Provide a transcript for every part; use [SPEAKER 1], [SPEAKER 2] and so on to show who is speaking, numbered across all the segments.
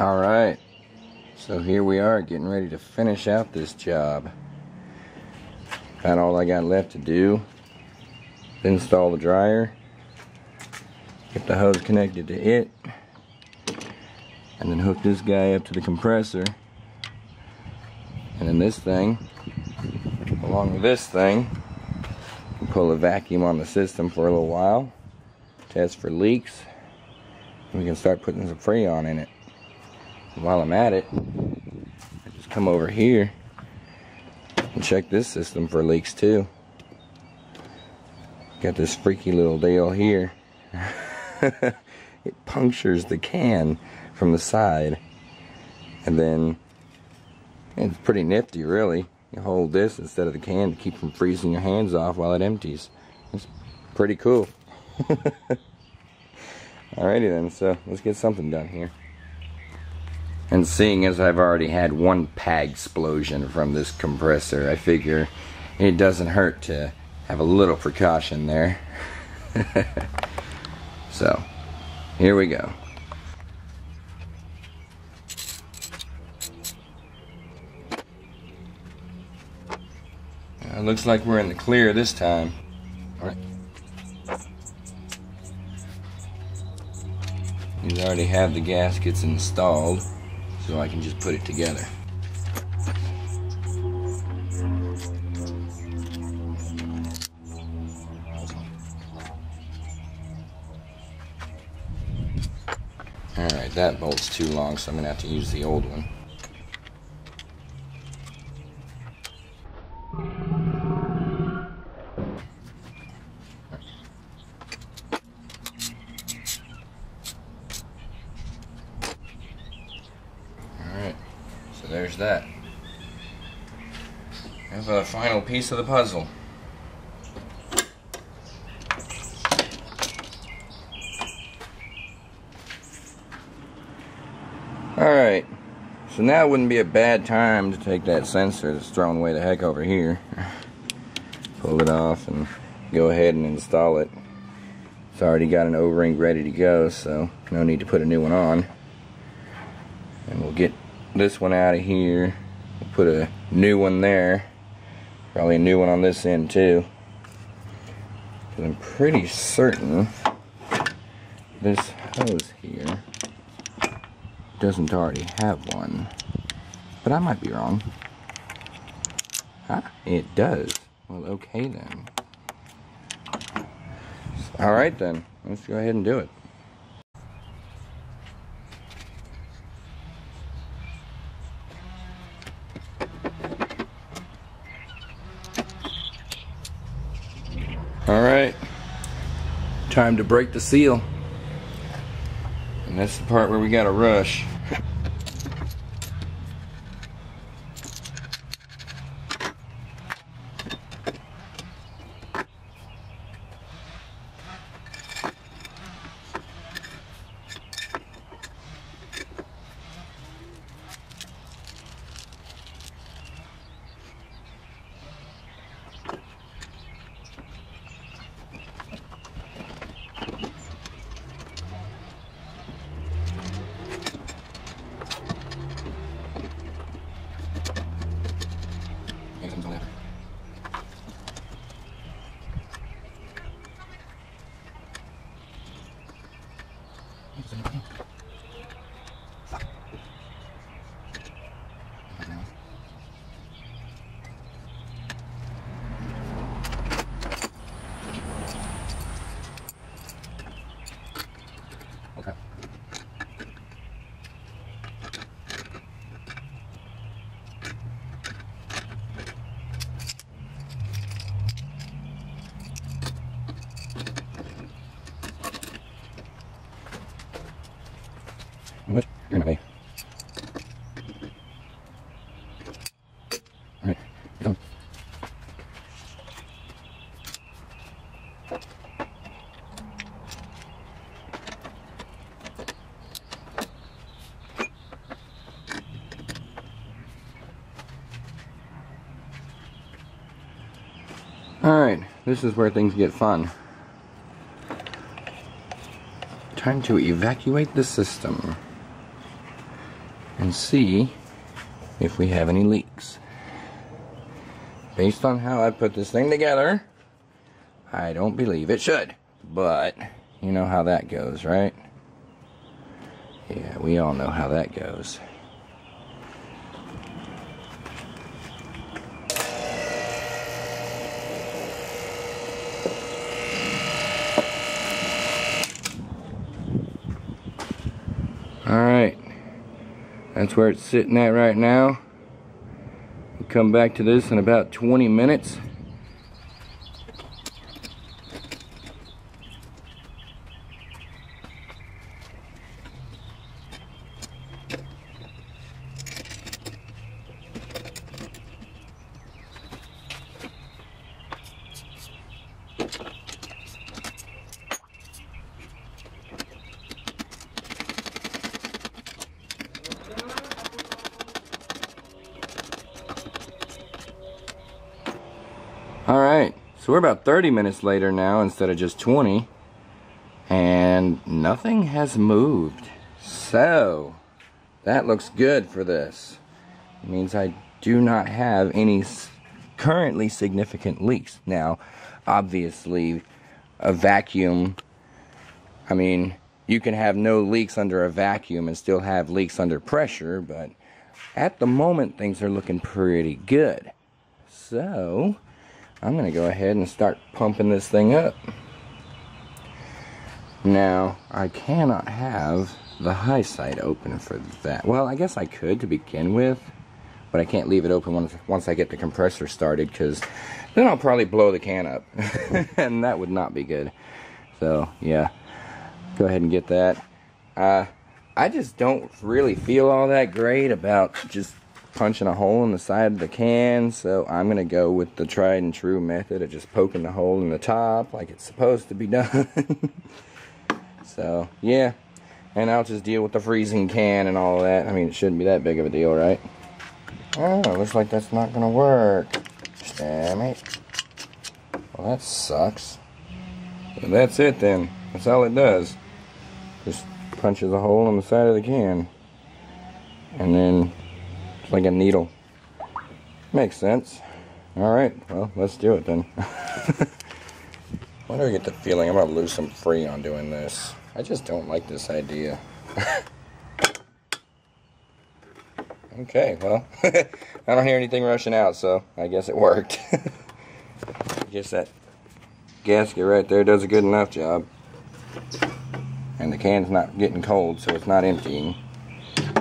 [SPEAKER 1] Alright, so here we are getting ready to finish out this job. About all I got left to do. Install the dryer, get the hose connected to it, and then hook this guy up to the compressor. And then this thing, along with this thing, pull a vacuum on the system for a little while, test for leaks, and we can start putting some Freon in it. While I'm at it, I just come over here and check this system for leaks too. Got this freaky little deal here. It punctures the can from the side, and then it's pretty nifty really. You hold this instead of the can to keep from freezing your hands off while it empties. It's pretty cool. Alrighty then, so let's get something done here. And seeing as I've already had one PAG explosion from this compressor, I figure it doesn't hurt to have a little precaution there. So, here we go. Looks like we're in the clear this time. Alright. We already have the gaskets installed, so I can just put it together. Alright, that bolt's too long, so I'm going to have to use the old one. Alright, so there's that. I have a final piece of the puzzle. Alright, so now wouldn't be a bad time to take that sensor that's thrown way the heck over here, pull it off and go ahead and install it. It's already got an O-ring ready to go, so no need to put a new one on. And we'll get this one out of here, we'll put a new one there, probably a new one on this end too, because I'm pretty certain this hose here doesn't already have one, but I might be wrong. Ah, it does. Well, okay then. Alright then, let's go ahead and do it. Alright, time to break the seal. And that's the part where we gotta rush. Okay. What? You're in my way. Alright, get on. Alright, this is where things get fun. Time to evacuate the system. and see if we have any leaks. Based on how I put this thing together, I don't believe it should, but you know how that goes, right? Yeah, we all know how that goes. Alright, that's where it's sitting at right now. We'll come back to this in about 20 minutes. Alright, so we're about 30 minutes later now instead of just 20, and nothing has moved. So, that looks good for this. It means I do not have any currently significant leaks. Now, obviously, a vacuum, I mean, you can have no leaks under a vacuum and still have leaks under pressure, but at the moment, things are looking pretty good. So, I'm going to go ahead and start pumping this thing up. Now, I cannot have the high side open for that. Well, I guess I could to begin with, but I can't leave it open once I get the compressor started, because then I'll probably blow the can up, and that would not be good. So, yeah, go ahead and get that. I just don't really feel all that great about just punching a hole in the side of the can, so I'm gonna go with the tried and true method of just poking the hole in the top like it's supposed to be done. So yeah, and I'll just deal with the freezing can and all that. I mean, it shouldn't be that big of a deal, right? Oh, looks like that's not gonna work. Damn it. Well, that sucks. But that's it then. That's all it does. Just punches a hole in the side of the can, and then like a needle. Makes sense. Alright, well, let's do it then. Why do I get the feeling I'm going to lose some free on doing this? I just don't like this idea. Okay, well, I don't hear anything rushing out, so I guess it worked. I guess that gasket right there does a good enough job. And the can's not getting cold, so it's not emptying.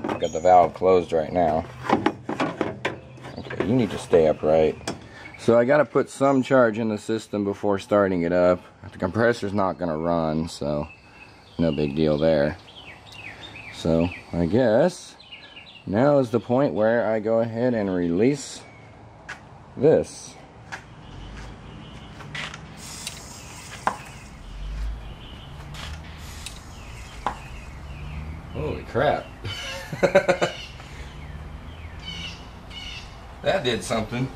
[SPEAKER 1] I've got the valve closed right now. Okay, you need to stay upright. So I gotta put some charge in the system before starting it up. The compressor's not gonna run, so no big deal there. So I guess now is the point where I go ahead and release this. Holy crap. That did something.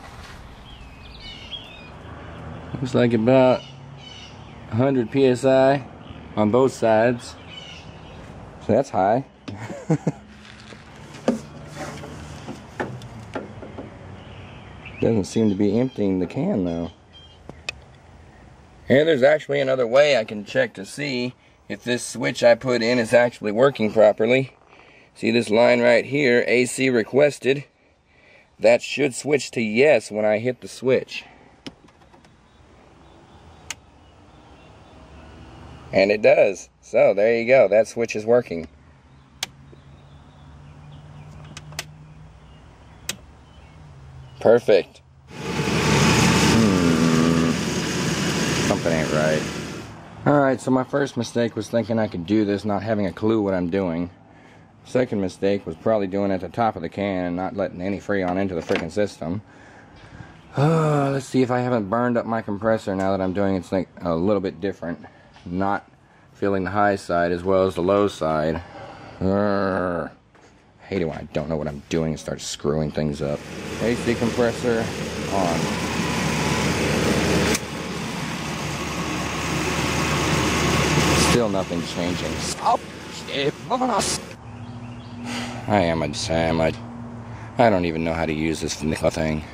[SPEAKER 1] Looks like about 100 psi on both sides. So that's high. Doesn't seem to be emptying the can though. And there's actually another way I can check to see if this switch I put in is actually working properly. See this line right here, AC requested. That should switch to yes when I hit the switch. And it does. So there you go, that switch is working. Perfect. Something ain't right. Alright, so my first mistake was thinking I could do this not having a clue what I'm doing. Second mistake was probably doing it at the top of the can and not letting any freon into the freaking system. Let's see if I haven't burned up my compressor now that I'm doing it like a little bit different. Not feeling the high side as well as the low side. I hate it when I don't know what I'm doing and start screwing things up. AC compressor on. Still nothing's changing. Stop! I am a Sam. I don't even know how to use this thing.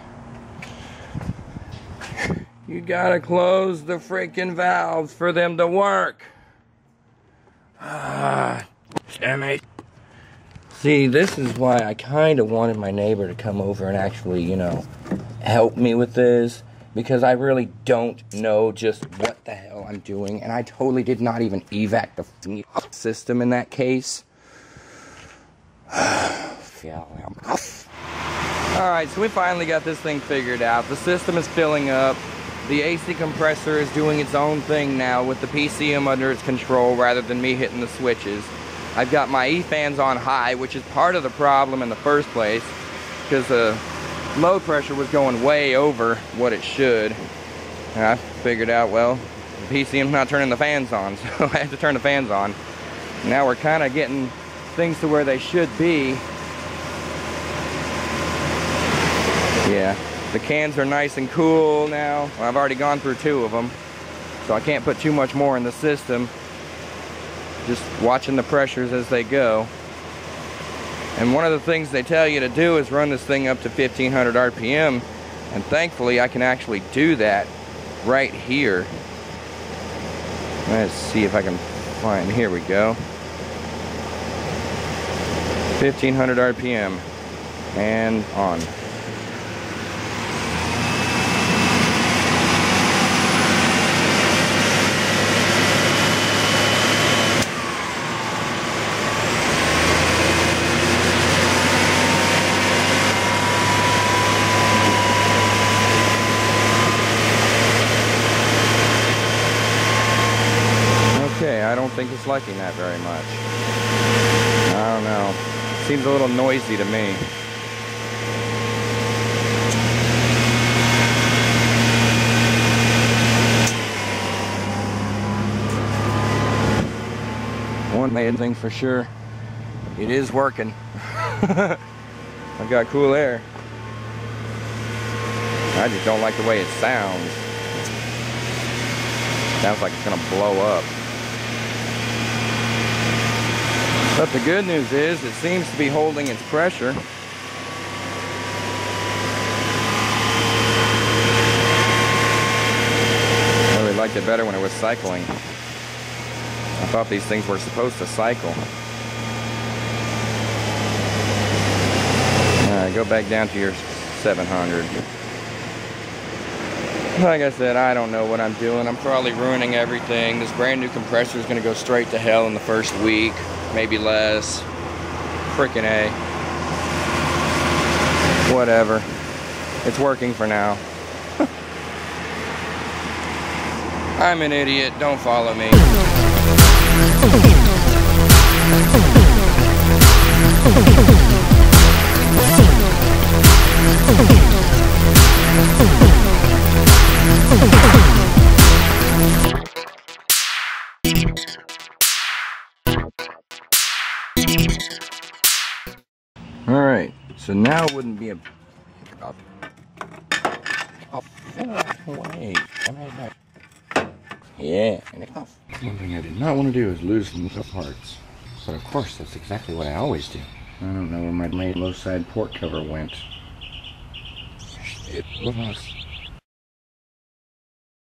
[SPEAKER 1] You gotta close the freaking valves for them to work. Damn it. See, this is why I kind of wanted my neighbor to come over and actually, you know, help me with this. Because I really don't know just what the hell I'm doing. And I totally did not even evac the system in that case. Alright, so we finally got this thing figured out. The system is filling up. The AC compressor is doing its own thing now with the PCM under its control rather than me hitting the switches. I've got my E-fans on high, which is part of the problem in the first place, because the load pressure was going way over what it should. And I figured out, well, the PCM's not turning the fans on, so I have to turn the fans on. Now we're kind of getting things to where they should be. Yeah, the cans are nice and cool now. Well, I've already gone through 2 of them, so I can't put too much more in the system. Just watching the pressures as they go. And one of the things they tell you to do is run this thing up to 1500 RPM, and thankfully I can actually do that right here. Let's see if I can find, here we go. 1500 RPM and on. I don't think it's liking that very much. I don't know. Seems a little noisy to me. One main thing for sure, it is working. I've got cool air. I just don't like the way it sounds. Sounds like it's gonna blow up. But the good news is, it seems to be holding its pressure. I really liked it better when it was cycling. I thought these things were supposed to cycle. Alright, go back down to your 700. Like I said, I don't know what I'm doing. I'm probably ruining everything. This brand new compressor is going to go straight to hell in the first week. Maybe less. Frickin' A. Whatever. It's working for now. I'm an idiot. Don't follow me. Alright, so now it wouldn't be a... Oh, wait. Yeah, and it off. One thing I did not want to do is lose the parts. But of course, that's exactly what I always do. I don't know where my low side port cover went. It was